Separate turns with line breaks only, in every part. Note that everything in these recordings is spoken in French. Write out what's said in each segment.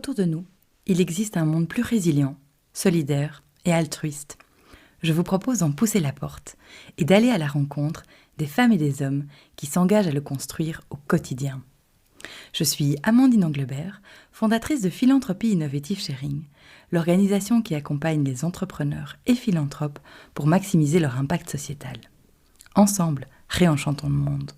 autour de nous, il existe un monde plus résilient, solidaire et altruiste. Je vous propose d'en pousser la porte et d'aller à la rencontre des femmes et des hommes qui s'engagent à le construire au quotidien. Je suis Amandine Anglebert, fondatrice de Philanthropie Innovative Sharing, l'organisation qui accompagne les entrepreneurs et philanthropes pour maximiser leur impact sociétal. Ensemble, réenchantons le monde.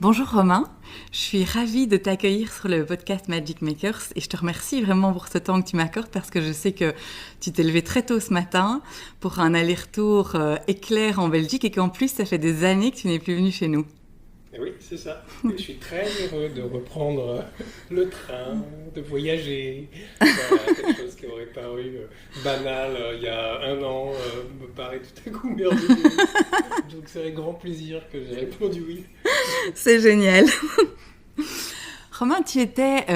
Bonjour Romain, je suis ravie de t'accueillir sur le podcast Magic Makers et je te remercie vraiment pour ce temps que tu m'accordes parce que je sais que tu t'es levé très tôt ce matin pour un aller-retour éclair en Belgique et qu'en plus ça fait des années que tu n'es plus venu chez nous.
Oui, c'est ça. Et je suis très heureux de reprendre le train, de voyager. Voilà, quelque chose qui aurait paru banal il y a un an me paraît tout à coup merveilleux. Donc c'est avec grand plaisir que j'ai répondu oui.
C'est génial. Romain, tu étais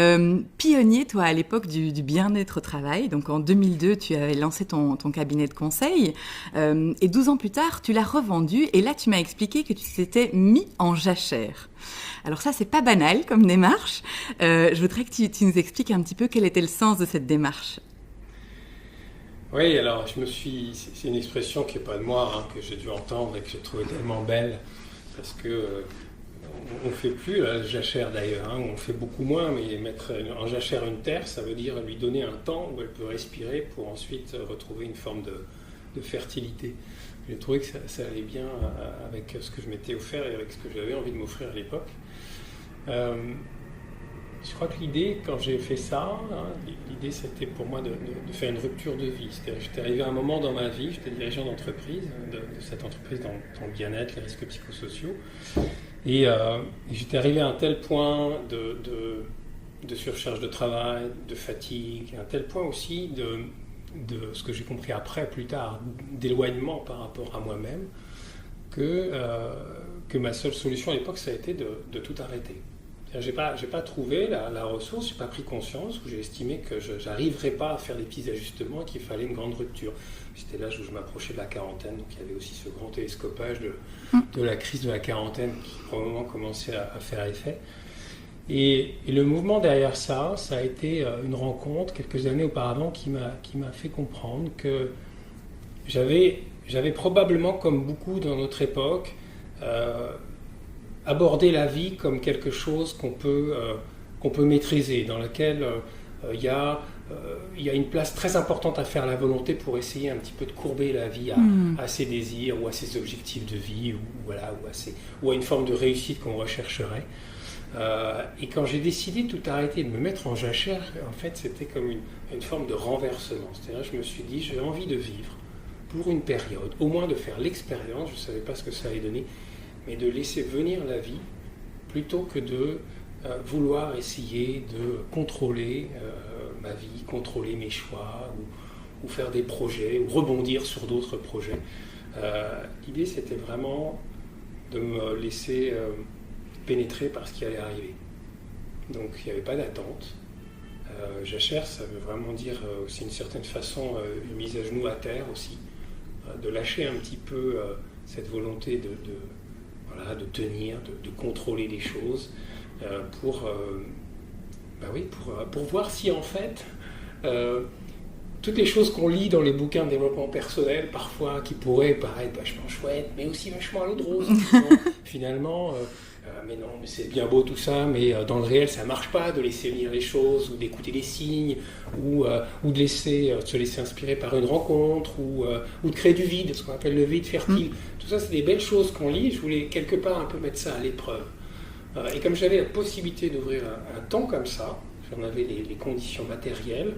pionnier, toi, à l'époque du bien-être au travail. Donc, en 2002, tu avais lancé ton cabinet de conseil. Et 12 ans plus tard, tu l'as revendu. Et là, tu m'as expliqué que tu t'étais mis en jachère. Alors ça, c'est pas banal comme démarche. Je voudrais que tu nous expliques un petit peu quel était le sens de cette démarche.
Oui, alors, c'est une expression qui n'est pas de moi, que j'ai dû entendre et que j'ai trouvé tellement belle. Parce que... on ne fait plus la jachère d'ailleurs, on fait beaucoup moins, mais mettre en jachère une terre, ça veut dire lui donner un temps où elle peut respirer pour ensuite retrouver une forme de fertilité. J'ai trouvé que ça allait bien avec ce que je m'étais offert et avec ce que j'avais envie de m'offrir à l'époque. Je crois que l'idée, quand j'ai fait ça, l'idée c'était pour moi de faire une rupture de vie. C'est-à-dire que j'étais arrivé à un moment dans ma vie, j'étais dirigeant d'entreprise, de cette entreprise dans le bien-être, les risques psychosociaux. Et j'étais arrivé à un tel point de surcharge de travail, de fatigue, à un tel point aussi de ce que j'ai compris après, plus tard, d'éloignement par rapport à moi-même, que ma seule solution à l'époque, ça a été de tout arrêter. J'ai pas trouvé la ressource, j'ai pas pris conscience, où j'ai estimé que je n'arriverais pas à faire des petits ajustements et qu'il fallait une grande rupture. C'était l'âge où je m'approchais de la quarantaine, donc il y avait aussi ce grand télescopage de la crise de la quarantaine qui probablement commençait à faire effet. Et le mouvement derrière ça a été une rencontre quelques années auparavant qui m'a fait comprendre que j'avais probablement, comme beaucoup dans notre époque, aborder la vie comme quelque chose qu'on peut maîtriser, dans laquelle il y a une place très importante à faire la volonté pour essayer un petit peu de courber la vie à ses désirs ou à ses objectifs de vie ou à une forme de réussite qu'on rechercherait. Et quand j'ai décidé de tout arrêter, de me mettre en jachère, en fait c'était comme une forme de renversement. C'est-à-dire je me suis dit j'ai envie de vivre pour une période, au moins de faire l'expérience, je ne savais pas ce que ça allait donner, mais de laisser venir la vie plutôt que de vouloir essayer de contrôler ma vie, contrôler mes choix ou faire des projets ou rebondir sur d'autres projets. L'idée c'était vraiment de me laisser pénétrer par ce qui allait arriver. Donc il n'y avait pas d'attente. Jachère, ça veut vraiment dire aussi une certaine façon une mise à genoux à terre aussi, de lâcher un petit peu cette volonté de tenir, de contrôler les choses, pour voir si en fait toutes les choses qu'on lit dans les bouquins de développement personnel, parfois qui pourraient paraître vachement chouettes, mais aussi vachement à l'eau de rose, finalement, mais non, mais c'est bien beau tout ça, mais dans le réel ça marche pas de laisser venir les choses, ou d'écouter les signes, ou de se laisser inspirer par une rencontre, ou de créer du vide, ce qu'on appelle le vide fertile. Tout ça, c'est des belles choses qu'on lit. Je voulais quelque part un peu mettre ça à l'épreuve. Et comme j'avais la possibilité d'ouvrir un temps comme ça, j'en avais les conditions matérielles,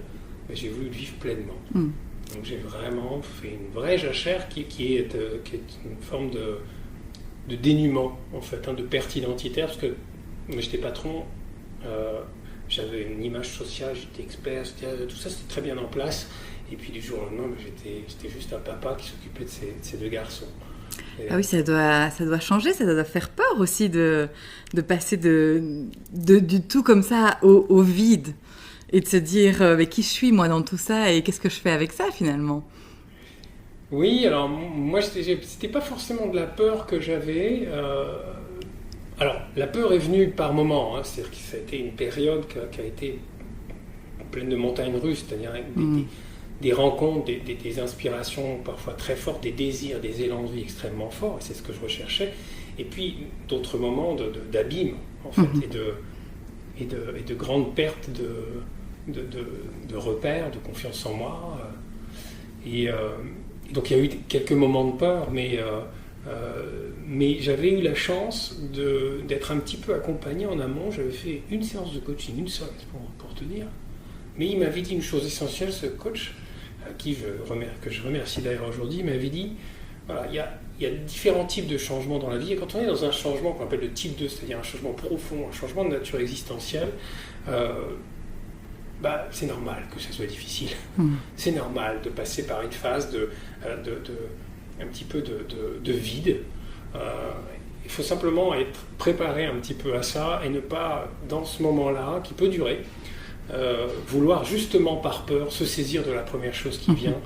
mais j'ai voulu le vivre pleinement. Donc j'ai vraiment fait une vraie jachère qui est une forme de dénuement, en fait, de perte identitaire, parce que moi, j'étais patron, j'avais une image sociale, j'étais expert, tout ça c'était très bien en place. Et puis du jour au lendemain, j'étais juste un papa qui s'occupait de ces deux garçons.
Ah oui, ça doit changer, ça doit faire peur aussi de passer du tout comme ça au vide. Et de se dire mais qui je suis moi dans tout ça et qu'est-ce que je fais avec ça finalement?
Oui, alors moi, c'était pas forcément de la peur que j'avais. Alors, la peur est venue par moments, hein, c'est-à-dire que ça a été une période qui a été pleine de montagnes russes, c'est-à-dire avec des rencontres, des inspirations parfois très fortes, des désirs, des élans de vie extrêmement forts, et c'est ce que je recherchais. Et puis d'autres moments d'abîme, en fait, et de grandes pertes de repères, de confiance en moi. Et donc il y a eu quelques moments de peur, mais j'avais eu la chance d'être un petit peu accompagné en amont. J'avais fait une séance de coaching, une seule, pour te dire. Mais il m'avait dit une chose essentielle, ce coach, que je remercie d'ailleurs aujourd'hui, il m'avait dit, voilà, il y a différents types de changements dans la vie, et quand on est dans un changement qu'on appelle le type 2, c'est-à-dire un changement profond, un changement de nature existentielle, c'est normal que ça soit difficile. C'est normal de passer par une phase un petit peu de vide. Il faut simplement être préparé un petit peu à ça et ne pas, dans ce moment-là, qui peut durer, vouloir justement par peur se saisir de la première chose qui vient,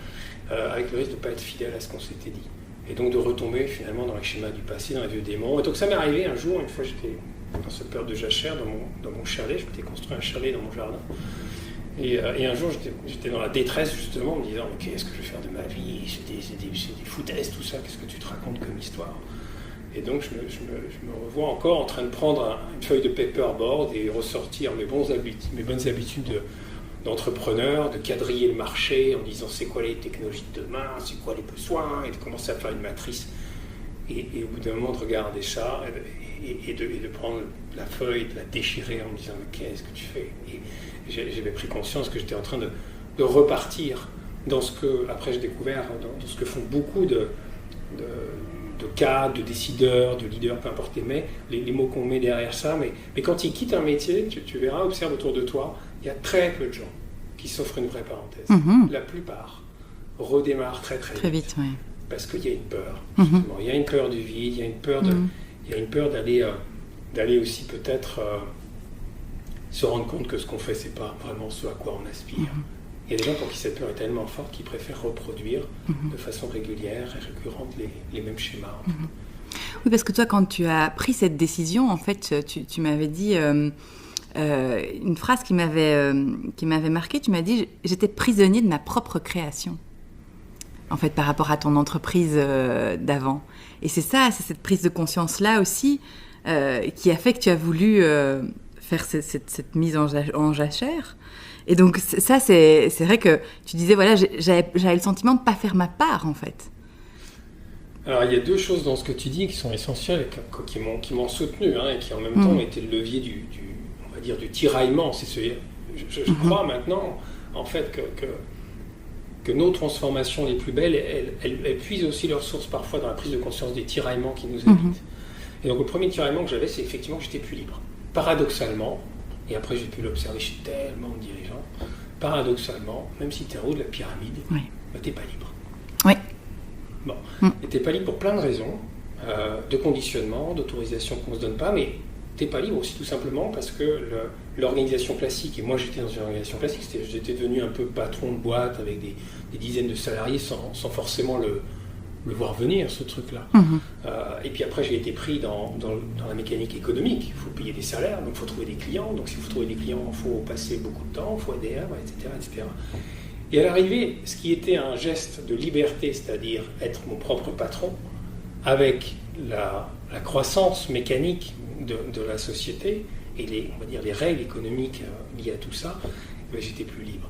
avec le risque de ne pas être fidèle à ce qu'on s'était dit. Et donc de retomber finalement dans les schémas du passé, dans les vieux démons. Et donc ça m'est arrivé un jour, une fois j'étais dans cette période de jachère, dans mon chalet, je m'étais construit un chalet dans mon jardin. Et un jour j'étais dans la détresse justement, en me disant qu'est-ce que je vais faire de ma vie, c'est des foutaises tout ça, qu'est-ce que tu te racontes comme histoire? Et donc je me revois encore en train de prendre une feuille de paperboard et ressortir mes bonnes habitudes d'entrepreneur, de quadriller le marché en disant c'est quoi les technologies de demain, c'est quoi les besoins, et de commencer à faire une matrice. Et au bout d'un moment de regarder ça et de prendre la feuille, de la déchirer en me disant mais qu'est-ce que tu fais? Et j'avais pris conscience que j'étais en train de repartir dans ce que, après j'ai découvert, dans ce que font beaucoup de cadres, de décideurs, de leaders, peu importe les mots qu'on met derrière ça, mais quand ils quittent un métier, tu verras, observe autour de toi, il y a très peu de gens qui s'offrent une vraie parenthèse. La plupart redémarrent très vite.
Oui.
Parce qu'il y a une peur, justement. Il y a une peur du vide, il y a une peur d'aller aussi peut-être se rendre compte que ce qu'on fait, c'est pas vraiment ce à quoi on aspire. Il y a des gens pour qui cette peur est tellement forte qu'ils préfèrent reproduire de façon régulière et récurrente les mêmes schémas. En fait.
Oui, parce que toi, quand tu as pris cette décision, en fait, tu m'avais dit une phrase qui m'avait marquée. Tu m'as dit « J'étais prisonnier de ma propre création ». En fait, par rapport à ton entreprise d'avant. Et c'est cette prise de conscience-là aussi qui a fait que tu as voulu faire cette mise en jachère. Et donc ça, c'est vrai que tu disais, voilà, j'avais le sentiment de ne pas faire ma part, en fait.
Alors, il y a deux choses dans ce que tu dis qui sont essentielles, qui m'ont soutenu, hein, et qui en même temps étaient le levier on va dire, du tiraillement. Je crois maintenant, en fait, que nos transformations les plus belles, elles puisent aussi leur source parfois dans la prise de conscience des tiraillements qui nous habitent. Et donc le premier tiraillement que j'avais, c'est effectivement que j'étais plus libre. Paradoxalement, et après j'ai pu l'observer chez tellement de dirigeants, paradoxalement, même si tu es en haut de la pyramide, tu n'es pas libre.
Oui.
Bon. Et tu n'es pas libre pour plein de raisons, de conditionnement, d'autorisation qu'on ne se donne pas, mais tu n'es pas libre aussi tout simplement parce que l'organisation classique, et moi j'étais dans une organisation classique, j'étais devenu un peu patron de boîte avec des dizaines de salariés sans forcément le voir venir, ce truc-là. Et puis après, j'ai été pris dans la mécanique économique. Il faut payer des salaires, donc il faut trouver des clients. Donc s'il faut trouver des clients, il faut passer beaucoup de temps, il faut ADR, etc., etc. Et à l'arrivée, ce qui était un geste de liberté, c'est-à-dire être mon propre patron, avec la croissance mécanique de la société et on va dire les règles économiques liées à tout ça, j'étais plus libre.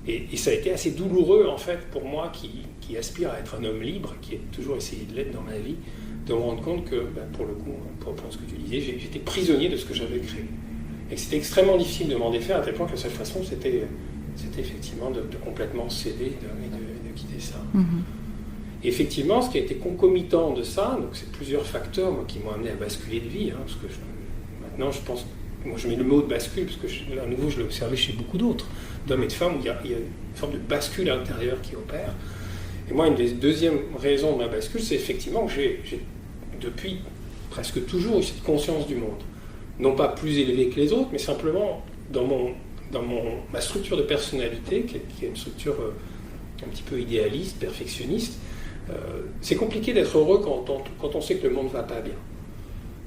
Et ça a été assez douloureux, en fait, pour moi qui aspire à être un homme libre, qui a toujours essayé de l'être dans ma vie, de me rendre compte que, pour le coup, pour reprendre ce que tu disais, j'étais prisonnier de ce que j'avais créé. Et que c'était extrêmement difficile de m'en défaire, à tel point que cette façon, c'était effectivement de complètement céder et de quitter ça. Et effectivement, ce qui a été concomitant de ça, donc c'est plusieurs facteurs qui m'ont amené à basculer de vie, hein, parce que maintenant, je pense... Moi, je mets le mot de bascule, parce que, à nouveau, je l'ai observé chez beaucoup d'autres, d'hommes et de femmes, où il y a une forme de bascule à l'intérieur qui opère. Et moi, une des deuxièmes raisons de ma bascule, c'est effectivement que j'ai depuis presque toujours eu cette conscience du monde. Non pas plus élevée que les autres, mais simplement, dans dans ma structure de personnalité, qui est une structure un petit peu idéaliste, perfectionniste, c'est compliqué d'être heureux quand on sait que le monde ne va pas bien.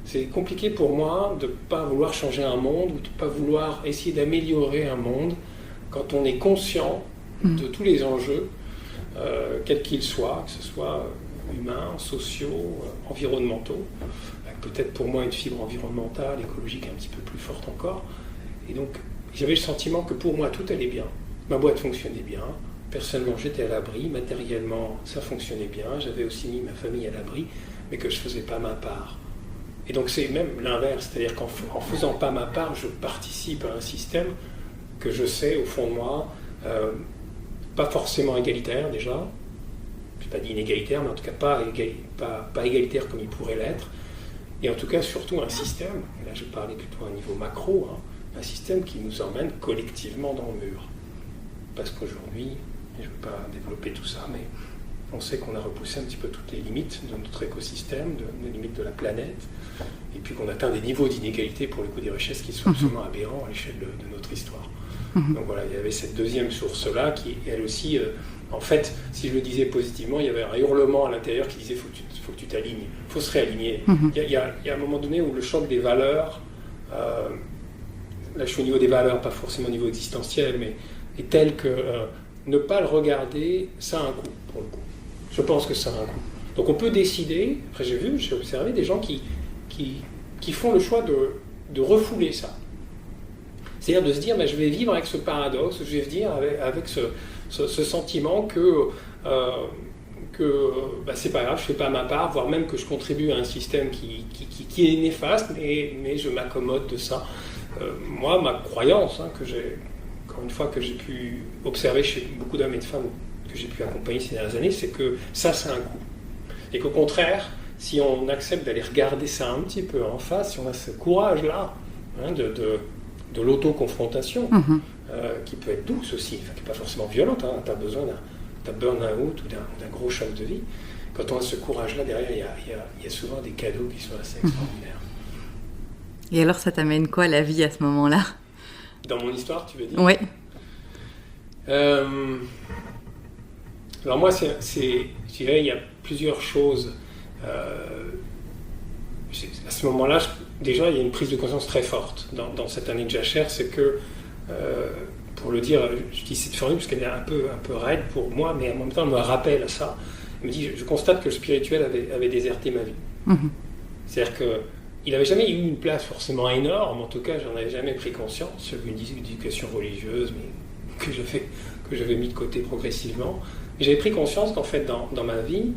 C'est compliqué pour moi de ne pas vouloir changer un monde ou de ne pas vouloir essayer d'améliorer un monde quand on est conscient de tous les enjeux, quels qu'ils soient, que ce soit humains, sociaux, environnementaux, avec peut-être pour moi une fibre environnementale, écologique un petit peu plus forte encore. Et donc j'avais le sentiment que pour moi tout allait bien, ma boîte fonctionnait bien, personnellement j'étais à l'abri, matériellement ça fonctionnait bien, j'avais aussi mis ma famille à l'abri, mais que je ne faisais pas ma part. Et donc c'est même l'inverse, c'est-à-dire qu'en faisant pas ma part, je participe à un système que je sais au fond de moi, pas forcément égalitaire déjà, je n'ai pas dit inégalitaire, mais en tout cas pas égalitaire comme il pourrait l'être, et en tout cas surtout un système, et là je parlais plutôt à un niveau macro, un système qui nous emmène collectivement dans le mur. Parce qu'aujourd'hui, je ne veux pas développer tout ça, mais on sait qu'on a repoussé un petit peu toutes les limites de notre écosystème, les limites de la planète, et puis qu'on atteint des niveaux d'inégalité pour le coup des richesses qui sont absolument aberrants à l'échelle de notre histoire. Donc voilà, il y avait cette deuxième source-là qui, elle aussi, en fait, si je le disais positivement, il y avait un hurlement à l'intérieur qui disait faut que tu t'alignes, il faut se réaligner. Il y a un moment donné où le choc des valeurs, là je suis au niveau des valeurs, pas forcément au niveau existentiel, mais est tel que ne pas le regarder, ça a un coût, pour le coup. Je pense que ça a un coût. Donc on peut décider, après j'ai observé des gens qui font le choix de refouler ça. C'est-à-dire de se dire, je vais vivre avec ce paradoxe, je vais vivre avec ce sentiment que c'est pas grave, je fais pas ma part, voire même que je contribue à un système qui est néfaste, mais je m'accommode de ça. Moi, ma croyance, encore une fois, que j'ai pu observer chez beaucoup d'hommes et de femmes que j'ai pu accompagner ces dernières années, c'est que ça a un coût. Et qu'au contraire, si on accepte d'aller regarder ça un petit peu en face, si on a ce courage-là de l'auto-confrontation, qui peut être douce aussi, qui n'est pas forcément violente, tu as besoin d'un burn-out ou d'un gros choc de vie. Quand on a ce courage-là, derrière, il y a souvent des cadeaux qui sont assez extraordinaires.
Et alors, ça t'amène quoi la vie à ce moment-là ?
Dans mon histoire, tu veux dire ?
Oui.
Alors moi, je dirais, il y a plusieurs choses. À ce moment-là, déjà, il y a une prise de conscience très forte dans cette année de jachère, c'est que, pour le dire, je dis cette formule parce qu'elle est un peu raide pour moi, mais en même temps, elle me rappelle ça. Elle me dit, je constate que le spirituel avait déserté ma vie. C'est-à-dire qu'il n'avait jamais eu une place forcément énorme, en tout cas, j'en avais jamais pris conscience, j'avais une éducation religieuse, mais que j'avais mis de côté progressivement. Mais j'avais pris conscience qu'en fait, dans ma vie,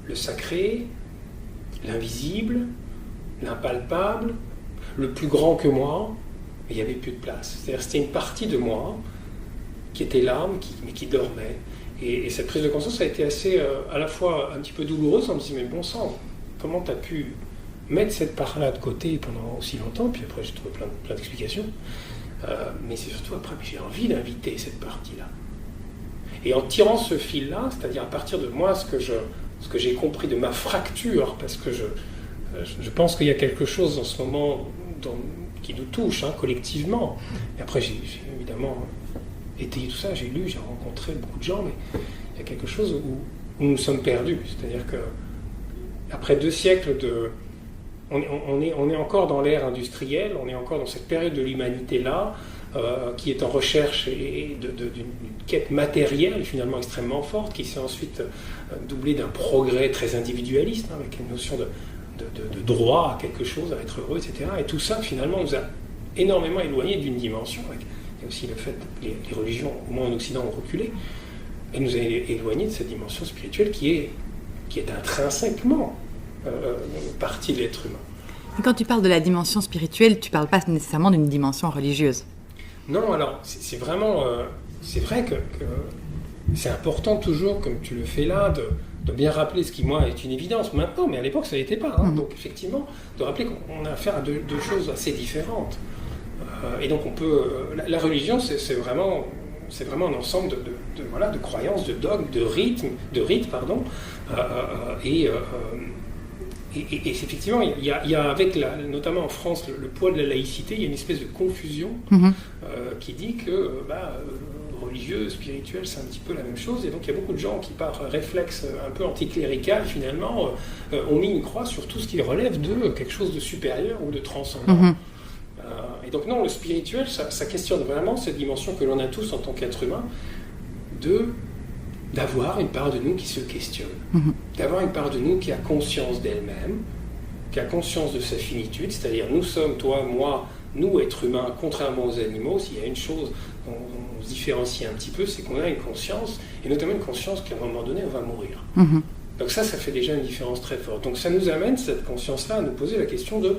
le sacré, l'invisible, l'impalpable, le plus grand que moi, il n'y avait plus de place. C'est-à-dire c'était une partie de moi qui était là, mais qui dormait. Et cette prise de conscience a été assez, à la fois un petit peu douloureuse, on me dit, mais bon sang, comment tu as pu mettre cette part-là de côté pendant aussi longtemps? Puis après, j'ai trouvé plein d'explications. Mais c'est surtout après, j'ai envie d'inviter cette partie-là. Et en tirant ce fil-là, c'est-à-dire à partir de moi, ce que j'ai compris de ma fracture, parce que je pense qu'il y a quelque chose en ce moment qui nous touche collectivement. Et après, j'ai évidemment étayé tout ça, j'ai lu, j'ai rencontré beaucoup de gens, mais il y a quelque chose où nous sommes perdus. C'est-à-dire que après 2 siècles on est encore dans l'ère industrielle, on est encore dans cette période de l'humanité-là, qui est en recherche d'une quête matérielle finalement extrêmement forte, qui s'est ensuite doublée d'un progrès très individualiste, avec une notion de droit à quelque chose, à être heureux, etc. Et tout ça finalement nous a énormément éloignés d'une dimension. Il y a aussi le fait que les religions, au moins en Occident, ont reculé, et nous a éloignés de cette dimension spirituelle qui est intrinsèquement partie de l'être humain.
Et quand tu parles de la dimension spirituelle, tu ne parles pas nécessairement d'une dimension religieuse.
Non, alors c'est vraiment... c'est vrai que c'est important toujours, comme tu le fais là, de bien rappeler ce qui, moi, est une évidence maintenant, mais à l'époque, ça n'était pas. Donc, effectivement, de rappeler qu'on a affaire à deux choses assez différentes. Et donc, on peut... la religion, c'est vraiment un ensemble de croyances, de dogmes, de rites, Et effectivement, il y a avec notamment en France, le poids de la laïcité, il y a une espèce de confusion qui dit que religieux, spirituel, c'est un petit peu la même chose. Et donc il y a beaucoup de gens qui, par réflexe un peu anticlérical, finalement, ont mis une croix sur tout ce qui relève de quelque chose de supérieur ou de transcendant. Et donc non, le spirituel, ça questionne vraiment cette dimension que l'on a tous en tant qu'être humain, d'avoir une part de nous qui se questionne, d'avoir une part de nous qui a conscience d'elle-même, qui a conscience de sa finitude, c'est-à-dire nous sommes, toi, moi, nous, êtres humains, contrairement aux animaux. S'il y a une chose dont on se différencie un petit peu, c'est qu'on a une conscience, et notamment une conscience qu'à un moment donné, on va mourir. Donc ça fait déjà une différence très forte. Donc ça nous amène, cette conscience-là, à nous poser la question de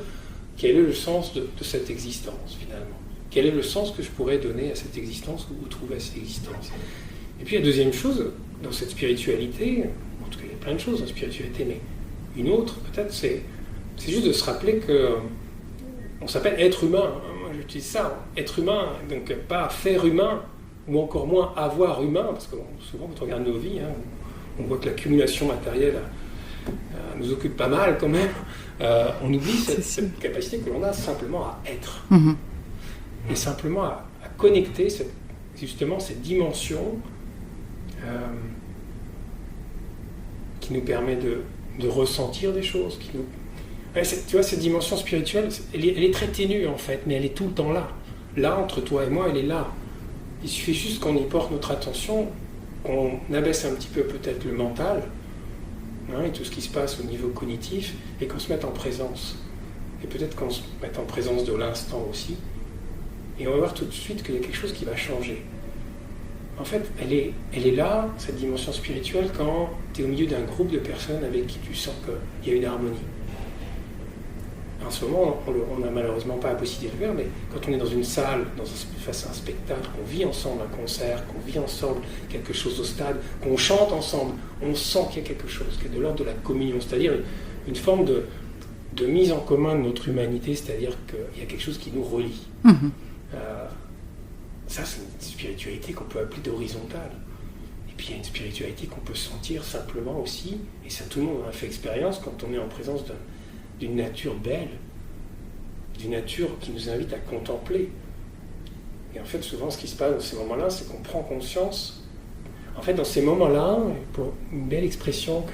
quel est le sens de cette existence, finalement. Quel est le sens que je pourrais donner à cette existence ou trouver à cette existence. Et puis la deuxième chose, dans cette spiritualité, en tout cas il y a plein de choses dans la spiritualité, mais une autre peut-être, c'est juste de se rappeler qu'on s'appelle être humain. Moi j'utilise ça, être humain, donc pas faire humain, ou encore moins avoir humain, parce que souvent quand on regarde nos vies, on voit que l'accumulation matérielle nous occupe pas mal quand même. On oublie cette capacité que l'on a simplement à être. Et simplement à connecter justement cette dimension qui nous permet de ressentir des choses. Tu vois, cette dimension spirituelle, elle est très ténue en fait, mais elle est tout le temps là. Là, entre toi et moi, elle est là. Il suffit juste qu'on y porte notre attention, qu'on abaisse un petit peu peut-être le mental, et tout ce qui se passe au niveau cognitif, et qu'on se mette en présence. Et peut-être qu'on se mette en présence de l'instant aussi. Et on va voir tout de suite qu'il y a quelque chose qui va changer. En fait, elle est là, cette dimension spirituelle, quand tu es au milieu d'un groupe de personnes avec qui tu sens qu'il y a une harmonie. En ce moment, on n'a malheureusement pas la possibilité de le faire, mais quand on est dans une salle, face à un spectacle, qu'on vit ensemble un concert, qu'on vit ensemble quelque chose au stade, qu'on chante ensemble, on sent qu'il y a quelque chose qui est de l'ordre de la communion, c'est-à-dire une forme de mise en commun de notre humanité, c'est-à-dire qu'il y a quelque chose qui nous relie. Ça, c'est une spiritualité qu'on peut appeler d'horizontale. Et puis il y a une spiritualité qu'on peut sentir simplement aussi, et ça tout le monde en a fait expérience quand on est en présence d'une nature belle, d'une nature qui nous invite à contempler. Et en fait, souvent, ce qui se passe dans ces moments-là, c'est qu'on prend conscience. En fait, dans ces moments-là, pour une belle expression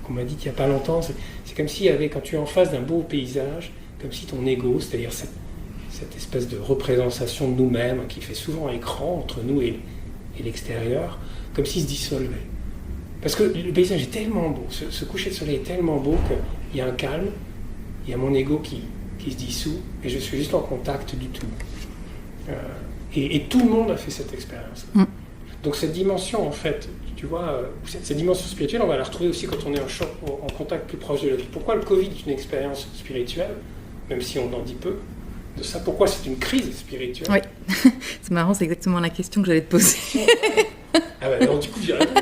qu'on m'a dite il n'y a pas longtemps, c'est comme s'il y avait, quand tu es en face d'un beau paysage, comme si ton ego, c'est-à-dire cette espèce de représentation de nous-mêmes qui fait souvent écran entre nous et l'extérieur, comme s'il se dissolvait. Parce que le paysage est tellement beau, ce coucher de soleil est tellement beau qu'il y a un calme, il y a mon ego qui se dissout, et je suis juste en contact du tout. Et tout le monde a fait cette expérience. Donc cette dimension, en fait, tu vois, cette dimension spirituelle, on va la retrouver aussi quand on est en contact plus proche de la vie. Pourquoi le Covid est une expérience spirituelle, même si on en dit peu de ça? Pourquoi c'est une crise spirituelle?
Oui, c'est marrant, c'est exactement la question que j'allais te poser.
Alors du coup, j'y réponds.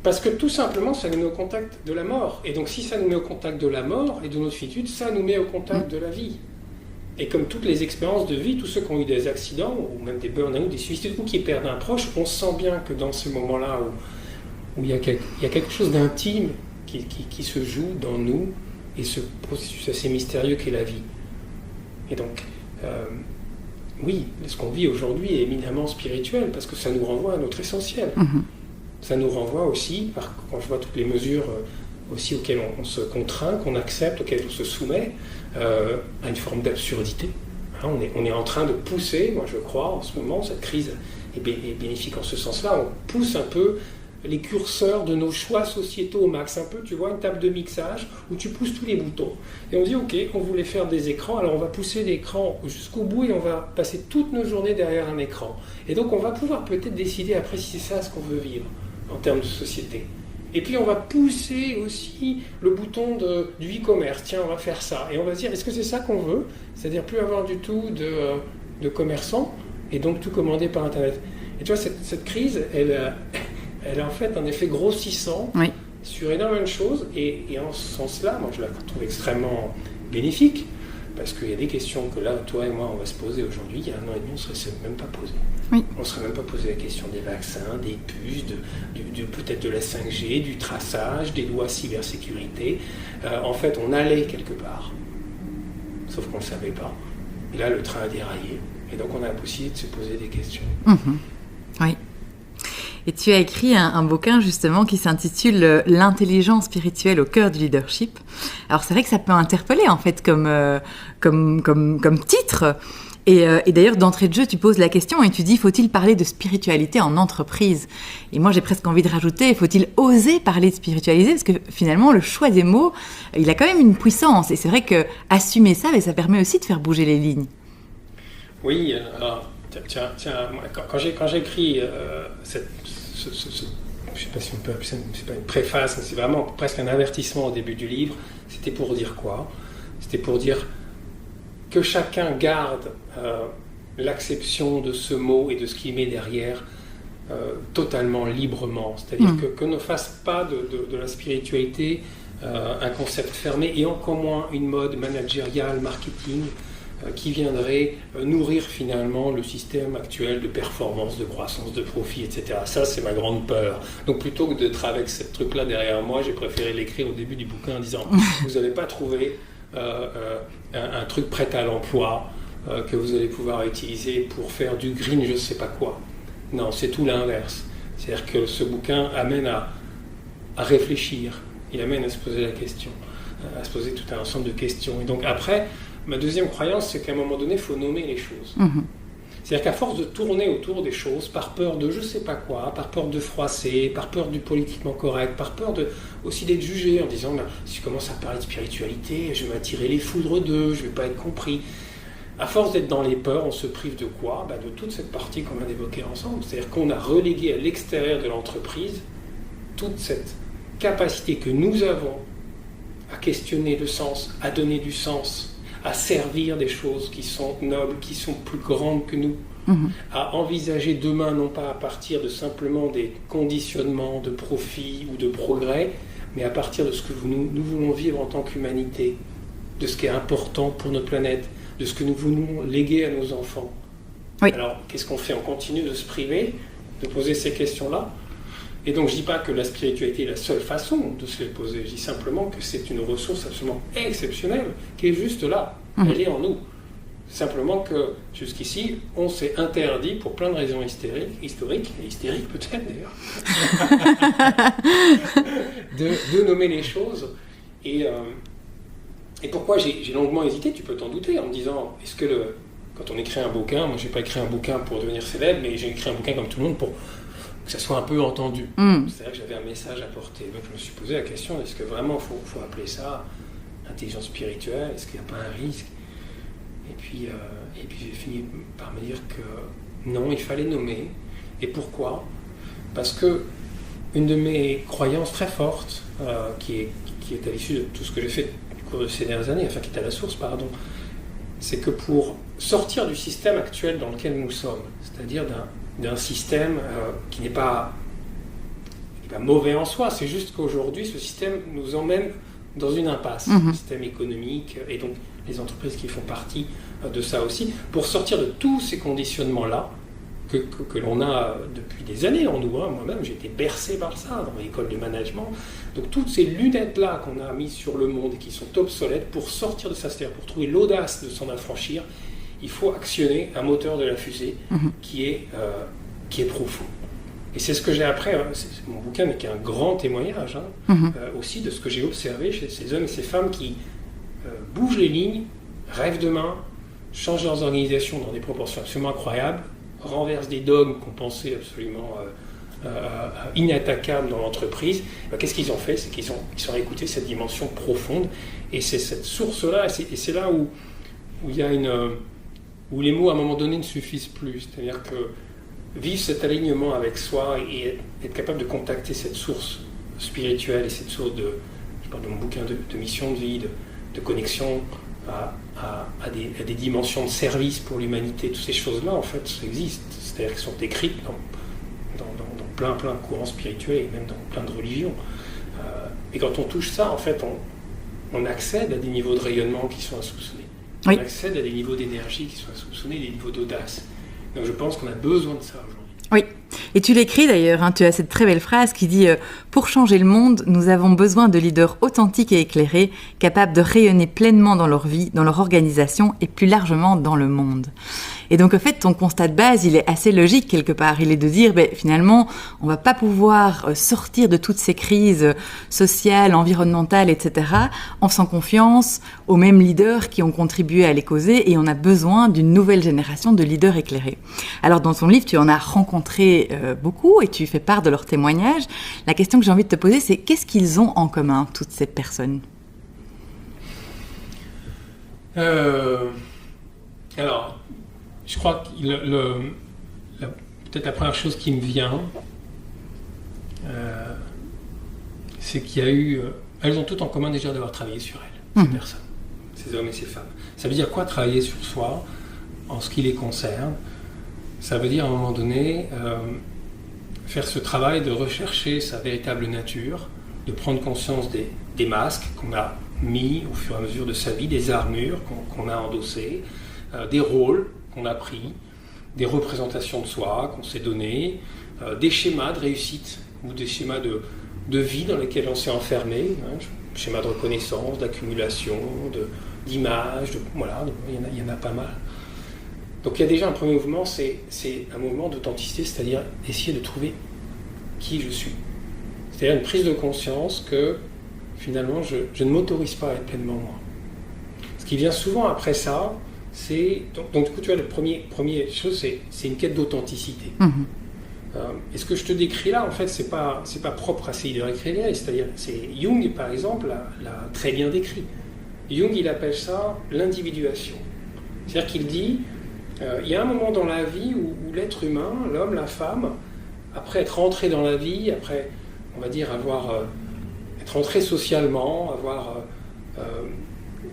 Parce que tout simplement, ça nous met au contact de la mort. Et donc si ça nous met au contact de la mort et de notre finitude, ça nous met au contact de la vie. Et comme toutes les expériences de vie, tous ceux qui ont eu des accidents, ou même des burn-out, des suicides, ou qui perdent un proche, on sent bien que dans ce moment-là où il y a quelque chose d'intime qui se joue dans nous, et ce processus assez mystérieux qu'est la vie. Et donc, oui, ce qu'on vit aujourd'hui est éminemment spirituel, parce que ça nous renvoie à notre essentiel. Ça nous renvoie aussi, quand je vois toutes les mesures aussi auxquelles on se contraint, qu'on accepte, auxquelles on se soumet, à une forme d'absurdité. On est en train de pousser, moi je crois, en ce moment, cette crise est bénéfique en ce sens-là, on pousse un peu les curseurs de nos choix sociétaux au max, un peu, tu vois, une table de mixage où tu pousses tous les boutons. Et on dit, ok, on voulait faire des écrans, alors on va pousser l'écran jusqu'au bout et on va passer toutes nos journées derrière un écran. Et donc on va pouvoir peut-être décider après si c'est ça ce qu'on veut vivre en termes de société. Et puis on va pousser aussi le bouton du e-commerce, tiens, on va faire ça. Et on va se dire, est-ce que c'est ça qu'on veut? C'est-à-dire plus avoir du tout de commerçants et donc tout commander par Internet. Et tu vois, cette crise, elle a en fait un effet grossissant sur énormément de choses, et en ce sens-là, moi je la trouve extrêmement bénéfique, Parce qu'il y a des questions que là, toi et moi, on va se poser aujourd'hui, il y a 1 an et demi, on ne serait même pas posé.
Oui.
On ne serait même pas posé la question des vaccins, des puces, peut-être de la 5G, du traçage, des lois cybersécurité. En fait, on allait quelque part, sauf qu'on ne le savait pas. Et là, le train a déraillé. Et donc, on a la possibilité de se poser des questions.
Oui. Et tu as écrit un bouquin justement qui s'intitule « L'intelligence spirituelle au cœur du leadership ». Alors c'est vrai que ça peut interpeller en fait comme titre. Et d'ailleurs d'entrée de jeu tu poses la question et tu dis « Faut-il parler de spiritualité en entreprise ?» Et moi j'ai presque envie de rajouter « Faut-il oser parler de spiritualité ?» Parce que finalement le choix des mots, il a quand même une puissance. Et c'est vrai qu'assumer ça, ça permet aussi de faire bouger les lignes.
Oui, alors... Tiens, quand j'ai écrit je ne sais pas si on peut appeler ça, c'est pas une préface, mais c'est vraiment presque un avertissement au début du livre. C'était pour dire quoi ? C'était pour dire que chacun garde l'acception de ce mot et de ce qu'il met derrière totalement librement. C'est-à-dire que ne fasse pas de la spiritualité un concept fermé et encore moins une mode managériale, marketing, qui viendrait nourrir finalement le système actuel de performance, de croissance, de profit, etc. Ça, c'est ma grande peur. Donc plutôt que d'être avec ce truc-là derrière moi, j'ai préféré l'écrire au début du bouquin en disant « Vous n'avez pas trouvé un truc prêt à l'emploi que vous allez pouvoir utiliser pour faire du green je ne sais pas quoi ». Non, c'est tout l'inverse. C'est-à-dire que ce bouquin amène à réfléchir, il amène à se poser la question, à se poser tout un ensemble de questions. Et donc après, ma deuxième croyance, c'est qu'à un moment donné, il faut nommer les choses. C'est-à-dire qu'à force de tourner autour des choses, par peur de je ne sais pas quoi, par peur de froisser, par peur du politiquement correct, par peur aussi d'être jugé en disant si je commence à parler de spiritualité, je vais m'attirer les foudres d'eux, je ne vais pas être compris. À force d'être dans les peurs, on se prive de quoi ? De toute cette partie qu'on vient d'évoquer ensemble. C'est-à-dire qu'on a relégué à l'extérieur de l'entreprise toute cette capacité que nous avons à questionner le sens, à donner du sens, à servir des choses qui sont nobles, qui sont plus grandes que nous, à envisager demain non pas à partir de simplement des conditionnements de profit ou de progrès, mais à partir de ce que nous voulons vivre en tant qu'humanité, de ce qui est important pour notre planète, de ce que nous voulons léguer à nos enfants.
Oui.
Alors, qu'est-ce qu'on fait ? On continue de se priver, de poser ces questions-là. Et donc, je ne dis pas que la spiritualité est la seule façon de se les poser. Je dis simplement que c'est une ressource absolument exceptionnelle qui est juste là. Elle est en nous. Simplement que, jusqu'ici, on s'est interdit, pour plein de raisons historiques et hystériques peut-être d'ailleurs, de nommer les choses. Et pourquoi j'ai longuement hésité, tu peux t'en douter, en me disant, est-ce que quand on écrit un bouquin, moi je n'ai pas écrit un bouquin pour devenir célèbre, mais j'ai écrit un bouquin comme tout le monde pour que ça soit un peu entendu. C'est-à-dire que j'avais un message à porter. Donc je me suis posé la question, est-ce que vraiment il faut appeler ça intelligence spirituelle ? Est-ce qu'il n'y a pas un risque ? Et puis j'ai fini par me dire que non, il fallait nommer. Et pourquoi ? Parce que une de mes croyances très fortes, qui est à l'issue de tout ce que j'ai fait au cours de ces dernières années, enfin qui est à la source, pardon, c'est que pour sortir du système actuel dans lequel nous sommes, c'est-à-dire d'un système qui n'est pas mauvais en soi, c'est juste qu'aujourd'hui, ce système nous emmène dans une impasse, le système économique, et donc les entreprises qui font partie de ça aussi, pour sortir de tous ces conditionnements-là que l'on a depuis des années en nous. Moi-même, j'ai été bercé par ça dans l'école de management. Donc toutes ces lunettes-là qu'on a mises sur le monde et qui sont obsolètes, pour sortir de ça, c'est-à-dire pour trouver l'audace de s'en affranchir, il faut actionner un moteur de la fusée qui est profond. Et c'est ce que j'ai appris, mon bouquin n'est qu'un grand témoignage aussi de ce que j'ai observé chez ces hommes et ces femmes qui bougent les lignes, rêvent demain, changent leurs organisations dans des proportions absolument incroyables, renversent des dogmes qu'on pensait absolument inattaquables dans l'entreprise. Qu'est-ce qu'ils ont fait ? C'est qu'ils ont écouté cette dimension profonde, et c'est cette source-là, et c'est là où il y a où les mots à un moment donné ne suffisent plus. C'est-à-dire que vivre cet alignement avec soi et être capable de contacter cette source spirituelle et cette source je parle de mon bouquin, de mission de vie, de connexion à des dimensions de service pour l'humanité, toutes ces choses-là, en fait, ça existe. C'est-à-dire qu'elles sont écrites dans plein de courants spirituels et même dans plein de religions. Et quand on touche ça, en fait, on accède à des niveaux de rayonnement qui sont insoupçonnés. On accède à des niveaux d'énergie qui sont soupçonnés, des niveaux d'audace. Donc je pense qu'on a besoin de ça aujourd'hui.
Oui, et tu l'écris d'ailleurs, hein, tu as cette très belle phrase qui dit « Pour changer le monde, nous avons besoin de leaders authentiques et éclairés, capables de rayonner pleinement dans leur vie, dans leur organisation et plus largement dans le monde. » Et donc, en fait, ton constat de base, il est assez logique quelque part. Il est de dire, finalement, on va pas pouvoir sortir de toutes ces crises sociales, environnementales, etc., en faisant confiance aux mêmes leaders qui ont contribué à les causer, et on a besoin d'une nouvelle génération de leaders éclairés. Alors, dans ton livre, tu en as rencontré beaucoup, et tu fais part de leurs témoignages. La question que j'ai envie de te poser, c'est qu'est-ce qu'ils ont en commun, toutes ces personnes ?
Alors, je crois que peut-être la première chose qui me vient, c'est qu'il y a eu... elles ont toutes en commun déjà d'avoir travaillé sur elles, ces personnes, ces hommes et ces femmes. Ça veut dire quoi travailler sur soi en ce qui les concerne ? Ça veut dire à un moment donné faire ce travail de rechercher sa véritable nature, de prendre conscience des masques qu'on a mis au fur et à mesure de sa vie, des armures qu'on a endossées, des rôles qu'on a pris, des représentations de soi qu'on s'est données, des schémas de réussite ou des schémas de vie dans lesquels on s'est enfermé, schémas de reconnaissance, d'accumulation, d'image, voilà, il y en a pas mal. Donc il y a déjà un premier mouvement, c'est un mouvement d'authenticité, c'est-à-dire essayer de trouver qui je suis. C'est-à-dire une prise de conscience que finalement je ne m'autorise pas à être pleinement moi. Ce qui vient souvent après ça, c'est... Donc du coup, tu vois, la première chose, c'est une quête d'authenticité. Et ce que je te décris là, en fait, c'est pas propre à ces leaders éclairés, c'est-à-dire, Jung, par exemple, l'a très bien décrit. Jung, il appelle ça l'individuation. C'est-à-dire qu'il dit, il y a un moment dans la vie où l'être humain, l'homme, la femme, après être rentré dans la vie, après, on va dire, être rentré socialement, avoir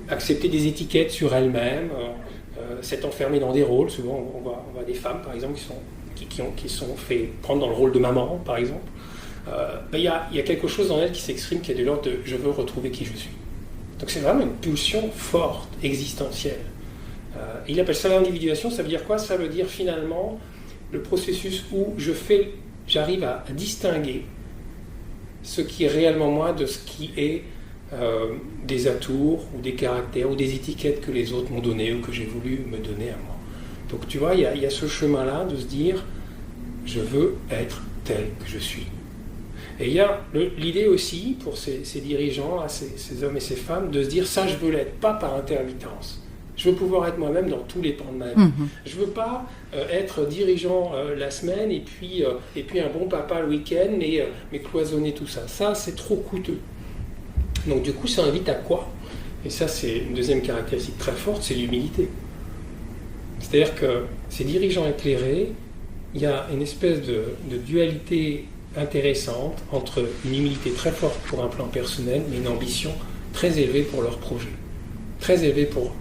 accepté des étiquettes sur elle-même, s'être enfermé dans des rôles. Souvent, on voit des femmes, par exemple, qui sont fait prendre dans le rôle de maman, par exemple. Il y a quelque chose dans elle qui s'exprime, qui est de l'ordre de « je veux retrouver qui je suis ». Donc c'est vraiment une pulsion forte, existentielle. Il appelle ça l'individuation. Ça veut dire quoi ? Ça veut dire finalement le processus où j'arrive à distinguer ce qui est réellement moi de ce qui est des atours ou des caractères ou des étiquettes que les autres m'ont donné ou que j'ai voulu me donner à moi. Donc tu vois, il y a ce chemin-là de se dire je veux être tel que je suis. Et il y a l'idée aussi pour ces dirigeants, ces hommes et ces femmes, de se dire ça je veux l'être, pas par intermittence. Je veux pouvoir être moi-même dans tous les pans de ma vie. Je ne veux pas être dirigeant la semaine et puis un bon papa le week-end, mais cloisonner tout ça. Ça, c'est trop coûteux. Donc du coup, ça invite à quoi ? Et ça, c'est une deuxième caractéristique très forte, c'est l'humilité. C'est-à-dire que ces dirigeants éclairés, il y a une espèce de dualité intéressante entre une humilité très forte pour un plan personnel, mais une ambition très élevée pour leur projet, très élevée pour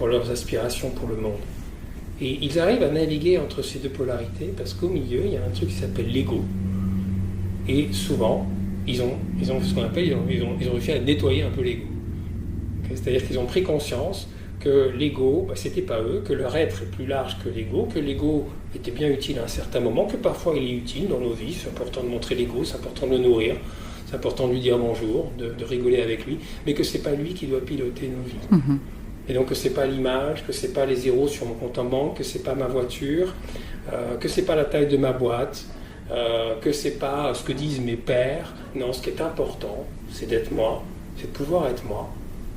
leurs aspirations pour le monde. Et ils arrivent à naviguer entre ces deux polarités parce qu'au milieu, il y a un truc qui s'appelle l'ego. Et souvent, ils ont ce qu'on appelle, ils ont réussi à nettoyer un peu l'ego. C'est-à-dire qu'ils ont pris conscience que l'ego, c'était pas eux, que leur être est plus large que l'ego était bien utile à un certain moment, que parfois il est utile dans nos vies, c'est important de montrer l'ego, c'est important de le nourrir, c'est important de lui dire bonjour, de rigoler avec lui, mais que c'est pas lui qui doit piloter nos vies. Et donc que c'est pas l'image, que c'est pas les zéros sur mon compte en banque, que c'est pas ma voiture, que c'est pas la taille de ma boîte, que c'est pas ce que disent mes pairs. Non, ce qui est important, c'est d'être moi, c'est de pouvoir être moi,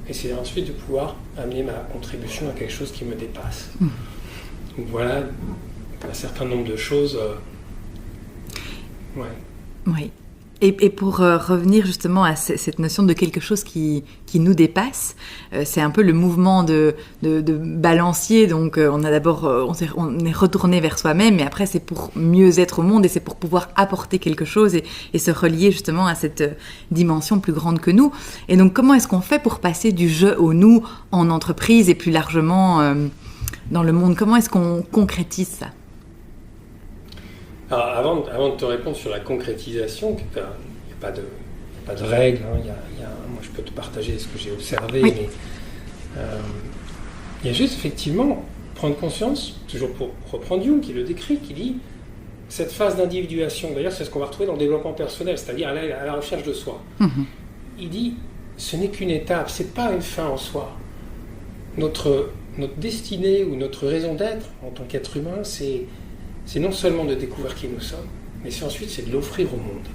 et c'est ensuite de pouvoir amener ma contribution à quelque chose qui me dépasse. Donc voilà un certain nombre de choses.
Oui. Et pour revenir justement à cette notion de quelque chose qui nous dépasse, c'est un peu le mouvement de balancier. Donc on a d'abord, on est retourné vers soi-même, mais après c'est pour mieux être au monde et c'est pour pouvoir apporter quelque chose et se relier justement à cette dimension plus grande que nous. Et donc comment est-ce qu'on fait pour passer du je au nous en entreprise et plus largement dans le monde ? Comment est-ce qu'on concrétise ça ?
Alors, avant de te répondre sur la concrétisation, il n'y a pas de règle. Moi, je peux te partager ce que j'ai observé, mais Il y a juste effectivement prendre conscience, toujours pour reprendre Jung qui le décrit, qui dit cette phase d'individuation, d'ailleurs c'est ce qu'on va retrouver dans le développement personnel, c'est-à-dire à la recherche de soi. Il dit ce n'est qu'une étape, c'est pas une fin en soi. Notre destinée ou notre raison d'être en tant qu'être humain, c'est non seulement de découvrir qui nous sommes, mais c'est de l'offrir au monde.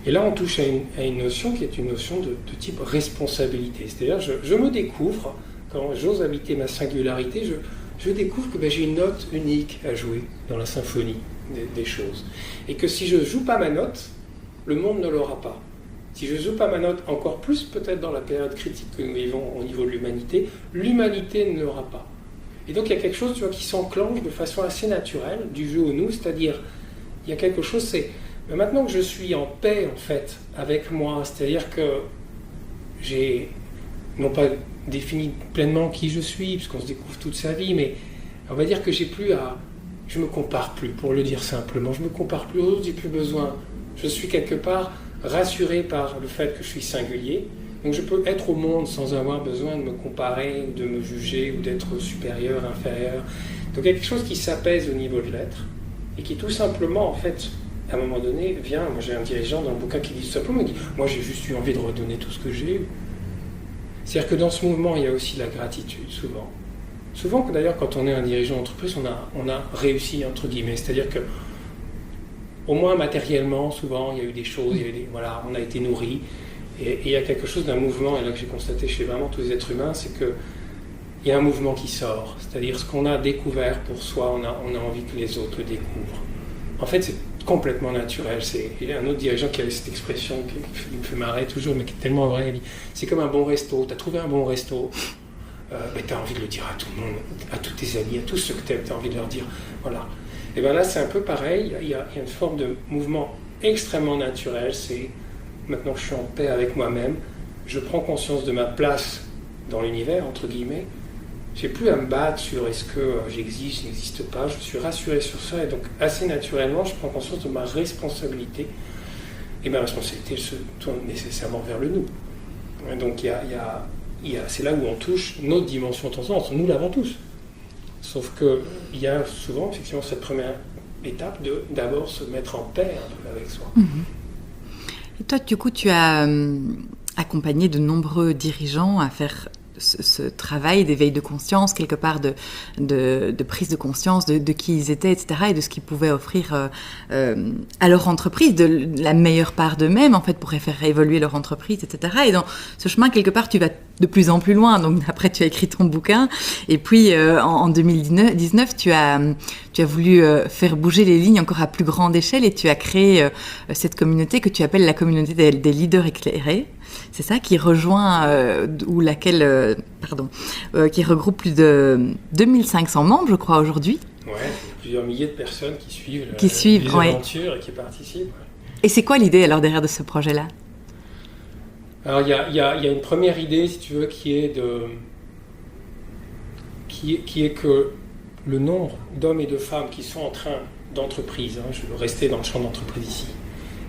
Et là, on touche à une notion qui est une notion de type responsabilité. C'est-à-dire, je me découvre, quand j'ose habiter ma singularité, je découvre que j'ai une note unique à jouer dans la symphonie des choses. Et que si je ne joue pas ma note, le monde ne l'aura pas. Si je ne joue pas ma note, encore plus peut-être dans la période critique que nous vivons au niveau de l'humanité ne l'aura pas. Et donc il y a quelque chose qui s'enclenche de façon assez naturelle du jeu au nous, c'est-à-dire il y a quelque chose, mais maintenant que je suis en paix en fait avec moi, c'est-à-dire que j'ai non pas défini pleinement qui je suis, puisqu'on se découvre toute sa vie, mais on va dire que je me compare plus, pour le dire simplement, je me compare plus aux autres, j'ai plus besoin, je suis quelque part rassuré par le fait que je suis singulier, donc je peux être au monde sans avoir besoin de me comparer, de me juger ou d'être supérieur, inférieur. Donc il y a quelque chose qui s'apaise au niveau de l'être et qui tout simplement en fait à un moment donné vient, moi j'ai un dirigeant dans le bouquin qui dit tout simplement, il dit moi j'ai juste eu envie de redonner tout ce que j'ai eu. C'est-à-dire que dans ce mouvement il y a aussi la gratitude souvent que d'ailleurs quand on est un dirigeant d'entreprise on a réussi entre guillemets, c'est-à-dire que au moins matériellement, souvent, il y a eu des choses, voilà, on a été nourris. Et il y a quelque chose d'un mouvement, et là que j'ai constaté chez vraiment tous les êtres humains, c'est qu'il y a un mouvement qui sort. C'est-à-dire ce qu'on a découvert pour soi, on a envie que les autres le découvrent. En fait, c'est complètement naturel. Il y a un autre dirigeant qui avait cette expression qui me fait marrer toujours, mais qui est tellement vraie. Il dit, c'est comme un bon resto. Tu as trouvé un bon resto, tu as envie de le dire à tout le monde, à tous tes amis, à tous ceux que tu aimes, tu as envie de leur dire, voilà. Et bien là, c'est un peu pareil, il y a une forme de mouvement extrêmement naturel, c'est maintenant que je suis en paix avec moi-même, je prends conscience de ma place dans l'univers, entre guillemets, j'ai plus à me battre sur est-ce que j'existe, je n'existe pas, je suis rassuré sur ça, et donc assez naturellement, je prends conscience de ma responsabilité, et ma responsabilité elle se tourne nécessairement vers le nous. Et donc c'est là où on touche notre dimension de transcendance, nous l'avons tous. Sauf qu'il y a souvent effectivement cette première étape de d'abord se mettre en paix avec soi.
Et toi, du coup, tu as accompagné de nombreux dirigeants à faire ce travail d'éveil de conscience, quelque part de prise de conscience de qui ils étaient, etc., et de ce qu'ils pouvaient offrir à leur entreprise, de la meilleure part d'eux-mêmes, en fait, pour faire évoluer leur entreprise, etc. Et dans ce chemin, quelque part, tu vas de plus en plus loin. Donc, après, tu as écrit ton bouquin. Et puis, en 2019, tu as voulu faire bouger les lignes encore à plus grande échelle et tu as créé cette communauté que tu appelles la communauté des leaders éclairés. C'est ça, qui rejoint, qui regroupe plus de 2500 membres, je crois, aujourd'hui.
Ouais, plusieurs milliers de personnes qui suivent les aventures et qui participent. Ouais.
Et c'est quoi l'idée alors derrière de ce projet-là ?
Alors il y a une première idée, si tu veux, qui est que le nombre d'hommes et de femmes qui sont en train d'entreprise, je veux rester dans le champ d'entreprise ici,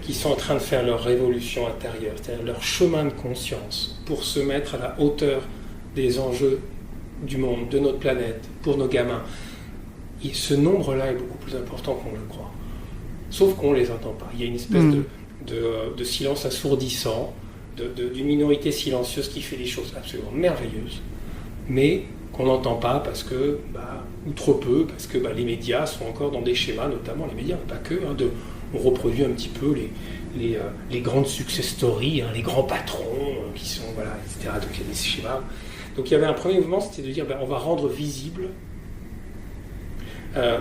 qui sont en train de faire leur révolution intérieure, c'est-à-dire leur chemin de conscience pour se mettre à la hauteur des enjeux du monde, de notre planète, pour nos gamins. Et ce nombre-là est beaucoup plus important qu'on le croit. Sauf qu'on ne les entend pas. Il y a une espèce de silence assourdissant, d'une minorité silencieuse qui fait des choses absolument merveilleuses, mais qu'on n'entend pas parce que, ou trop peu, parce que les médias sont encore dans des schémas, notamment les médias, pas que, on reproduit un petit peu les grandes success stories, les grands patrons qui sont, etc. Donc il y a des schémas. Donc il y avait un premier mouvement, c'était de dire, on va rendre visible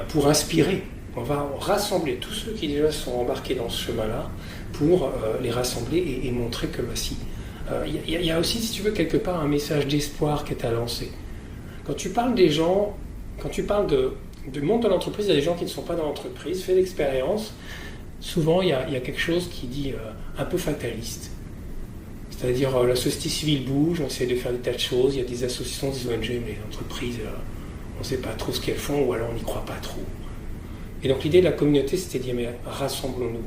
pour inspirer. On va rassembler tous ceux qui déjà sont embarqués dans ce chemin-là pour les rassembler et montrer que si. Il y a aussi, si tu veux, quelque part un message d'espoir qui est à lancer. Quand tu parles des gens, quand tu parles du monde de l'entreprise, il y a des gens qui ne sont pas dans l'entreprise, fais l'expérience. Souvent, il y a quelque chose qui dit un peu fataliste. C'est-à-dire, la société civile bouge, on essaie de faire des tas de choses, il y a des associations, des ONG, mais les entreprises, on ne sait pas trop ce qu'elles font, ou alors on n'y croit pas trop. Et donc l'idée de la communauté, c'était de dire, mais rassemblons-nous.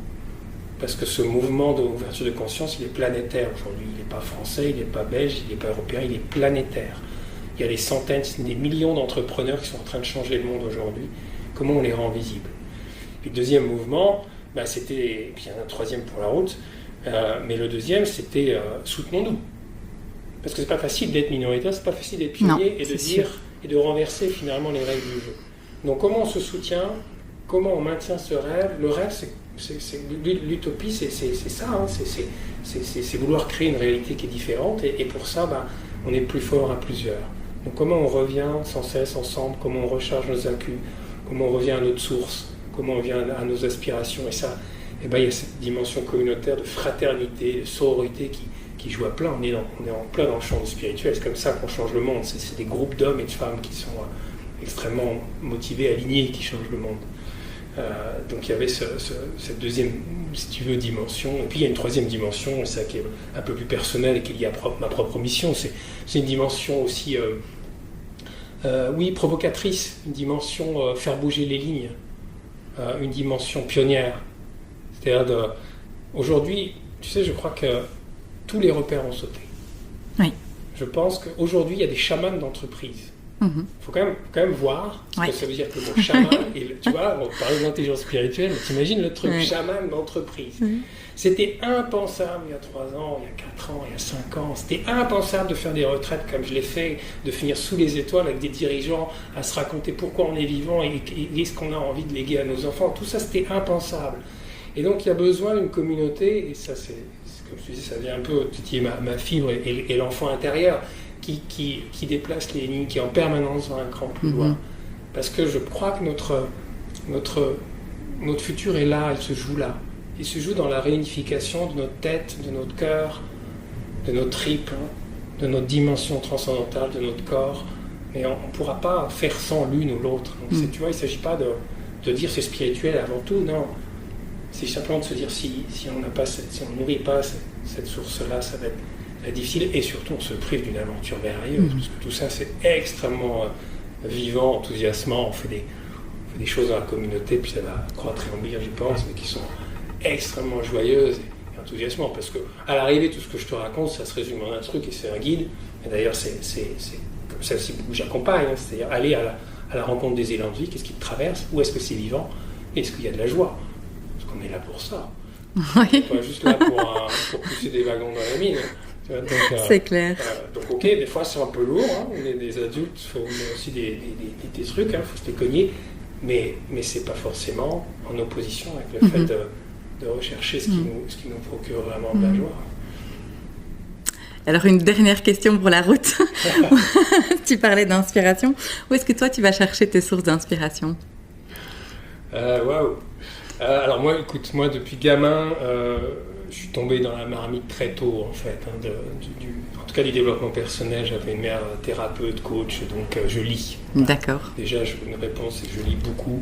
Parce que ce mouvement d'ouverture de conscience, il est planétaire aujourd'hui. Il n'est pas français, il n'est pas belge, il n'est pas européen, il est planétaire. il y a des centaines, des millions d'entrepreneurs qui sont en train de changer le monde aujourd'hui. Comment on les rend visibles? Puis le deuxième mouvement, c'était, puis il y en a un troisième pour la route, mais le deuxième, c'était soutenons-nous. Parce que c'est pas facile d'être minoritaire, c'est pas facile d'être pionnier et de dire et de renverser finalement les règles du jeu. Donc comment on se soutient, comment on maintient ce rêve? Le rêve, c'est l'utopie, c'est ça, hein, c'est vouloir créer une réalité qui est différente, et pour ça, on est plus fort à plusieurs. Donc comment on revient sans cesse ensemble, comment on recharge nos accus, comment on revient à notre source, comment on revient à nos aspirations, et ça, il y a cette dimension communautaire de fraternité, de sororité qui joue à plein. On est en plein dans le champ du spirituel, c'est comme ça qu'on change le monde, c'est des groupes d'hommes et de femmes qui sont extrêmement motivés, alignés, qui changent le monde. Donc il y avait cette deuxième, si tu veux, dimension. Et puis il y a une troisième dimension, ça qui est un peu plus personnelle et qui est liée à ma propre mission. C'est une dimension aussi, provocatrice, une dimension faire bouger les lignes, une dimension pionnière. C'est-à-dire, aujourd'hui, tu sais, je crois que tous les repères ont sauté.
Oui.
Je pense qu'aujourd'hui, il y a des chamans d'entreprise. Il faut quand même voir ce que ça veut dire que le chaman, tu vois, on parle d'intelligence spirituelle, mais t'imagines le truc chaman d'entreprise. C'était impensable il y a 3 ans, il y a 4 ans, il y a 5 ans. C'était impensable de faire des retraites comme je l'ai fait, de finir sous les étoiles avec des dirigeants à se raconter pourquoi on est vivant et ce qu'on a envie de léguer à nos enfants. Tout ça, c'était impensable. Et donc, il y a besoin d'une communauté, et ça, c'est comme je te disais, ça vient un peu titiller ma fibre et l'enfant intérieur, qui déplace les lignes, qui en permanence va un cran plus loin. Parce que je crois que notre futur est là, il se joue là. Il se joue dans la réunification de notre tête, de notre cœur, de notre tripes, de notre dimension transcendantale, de notre corps. Mais on ne pourra pas faire sans l'une ou l'autre. Donc, tu vois, il ne s'agit pas de dire c'est spirituel avant tout, non. C'est simplement de se dire si on ne nourrit pas cette source-là, ça va être difficile, et surtout on se prive d'une aventure merveilleuse, parce que tout ça c'est extrêmement vivant, enthousiasmant, on fait des choses dans la communauté, puis ça va croître et embellir, je pense, mais qui sont extrêmement joyeuses et enthousiasmantes, parce que à l'arrivée, tout ce que je te raconte, ça se résume en un truc, et c'est un guide, et d'ailleurs c'est comme ça aussi où j'accompagne, c'est-à-dire aller à la rencontre des élans de vie, qu'est-ce qui te traverse, où est-ce que c'est vivant, et est-ce qu'il y a de la joie, parce qu'on est là pour ça. On n'est pas juste là pour pousser des wagons dans la mine. Donc,
c'est clair.
Donc ok, des fois c'est un peu lourd, on est des adultes, il faut aussi des trucs, il faut se les cogner, mais c'est pas forcément en opposition avec le fait de rechercher ce qui nous procure vraiment de la joie.
Alors une dernière question pour la route. Tu parlais d'inspiration. Où est-ce que toi tu vas chercher tes sources d'inspiration?
Waouh. Alors moi, écoute, depuis gamin, je suis tombé dans la marmite très tôt, en fait, en tout cas du développement personnel. J'avais une mère thérapeute, coach, donc je lis.
D'accord.
Déjà, une réponse, c'est que je lis beaucoup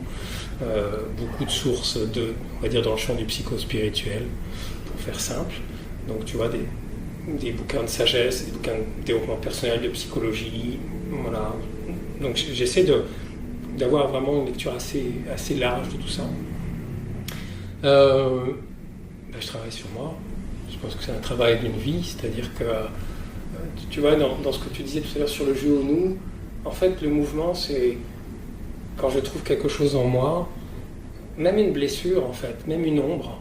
de sources, on va dire, dans le champ du psycho-spirituel, pour faire simple. Donc tu vois, des bouquins de sagesse, des bouquins de développement personnel, de psychologie, voilà. Donc j'essaie d'avoir vraiment une lecture assez large de tout ça. Je travaille sur moi. Je pense que c'est un travail d'une vie, c'est-à-dire que tu vois, dans ce que tu disais tout à l'heure sur le jeu au nous, en fait le mouvement, c'est quand je trouve quelque chose en moi, même une blessure en fait, même une ombre,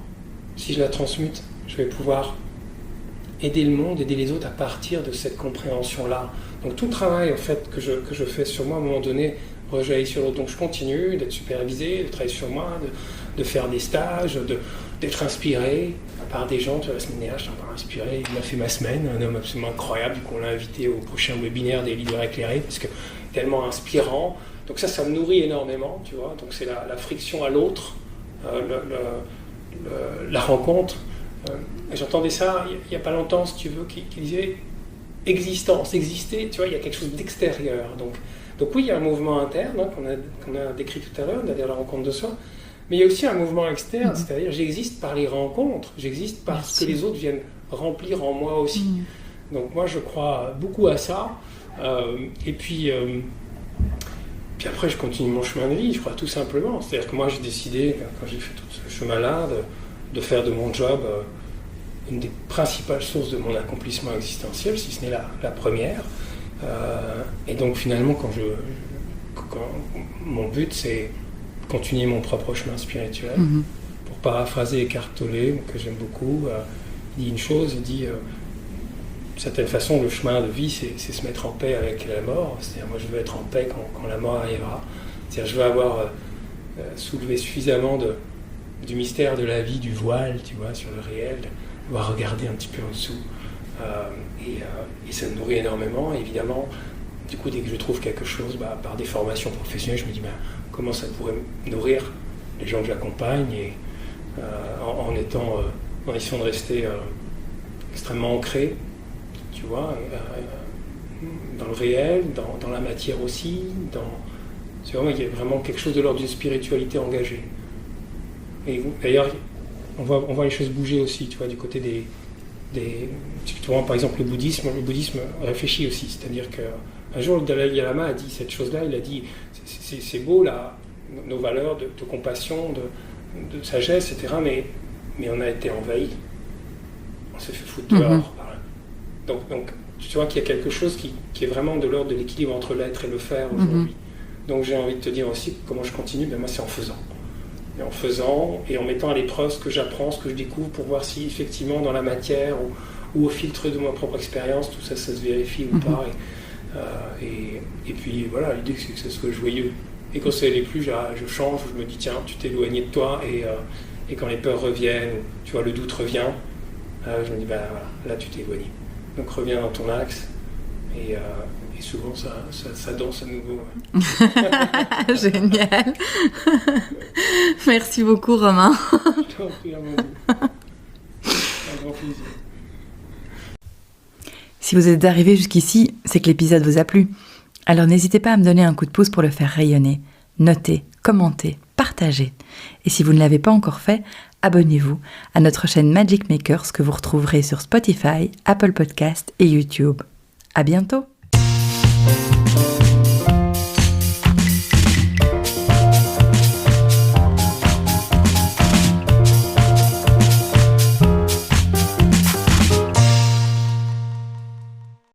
si je la transmute, je vais pouvoir aider le monde, aider les autres à partir de cette compréhension-là. Donc tout le travail en fait que je fais sur moi, à un moment donné, rejaillit sur l'autre. Donc je continue d'être supervisé, de travailler sur moi, de faire des stages, d'être inspiré par des gens. Tu vois, la semaine dernière, je t'ai encore inspiré, il a fait ma semaine, un homme absolument incroyable, du coup on l'a invité au prochain webinaire des leaders éclairés, parce que tellement inspirant. Donc ça me nourrit énormément, tu vois. Donc c'est la friction à l'autre, la rencontre. J'entendais ça il n'y a pas longtemps, si tu veux, qui disait existence, exister, tu vois, il y a quelque chose d'extérieur. Donc oui, il y a un mouvement interne qu'on a décrit tout à l'heure, c'est-à-dire la rencontre de soi, mais il y a aussi un mouvement externe, c'est-à-dire j'existe par les rencontres, j'existe parce que les autres viennent remplir en moi aussi. Donc moi je crois beaucoup à ça, et puis après je continue mon chemin de vie, je crois tout simplement. C'est-à-dire que moi j'ai décidé, quand j'ai fait tout ce chemin-là, de faire de mon job une des principales sources de mon accomplissement existentiel, si ce n'est la première. Et donc finalement, quand mon but, c'est continuer mon propre chemin spirituel. Pour paraphraser Eckhart Tolle, que j'aime beaucoup, il dit une chose, il dit d'une certaine façon, le chemin de vie, c'est se mettre en paix avec la mort. C'est-à-dire, moi, je veux être en paix quand la mort arrivera. C'est-à-dire, je veux avoir soulevé suffisamment du mystère de la vie, du voile, tu vois, sur le réel, pouvoir regarder un petit peu en dessous. Et ça me nourrit énormément. Et évidemment, du coup, dès que je trouve quelque chose, par des formations professionnelles, je me dis comment ça pourrait nourrir les gens que j'accompagne, et en essayant de rester extrêmement ancré, tu vois, dans le réel, dans la matière aussi. C'est vraiment, il y a vraiment quelque chose de l'ordre d'une spiritualité engagée. Et d'ailleurs, on voit les choses bouger aussi, tu vois, du côté tu vois, par exemple, le bouddhisme réfléchit aussi. C'est-à-dire qu'un jour, le Dalai Lama a dit cette chose-là, il a dit, c'est beau, là, nos valeurs de compassion, de sagesse, etc., mais on a été envahi. On s'est fait foutre dehors. Donc, tu vois qu'il y a quelque chose qui est vraiment de l'ordre de l'équilibre entre l'être et le faire aujourd'hui. Donc j'ai envie de te dire aussi comment je continue, moi c'est en faisant. Et en faisant et en mettant à l'épreuve ce que j'apprends, ce que je découvre, pour voir si effectivement dans la matière ou au filtre de ma propre expérience, tout ça se vérifie ou pas. Et puis voilà, l'idée c'est que ce soit joyeux. Et quand ça n'est plus, je change, je me dis tiens, tu t'es éloigné de toi, et quand les peurs reviennent, tu vois, le doute revient, je me dis voilà, là tu t'es éloigné. Donc reviens dans ton axe, et souvent ça danse à nouveau.
Génial. Merci beaucoup, Romain.
Je t'en prie, Amandine. Un grand plaisir.
Si vous êtes arrivé jusqu'ici, c'est que l'épisode vous a plu. Alors n'hésitez pas à me donner un coup de pouce pour le faire rayonner. Notez, commentez, partagez. Et si vous ne l'avez pas encore fait, abonnez-vous à notre chaîne Magic Makers que vous retrouverez sur Spotify, Apple Podcasts et YouTube. À bientôt!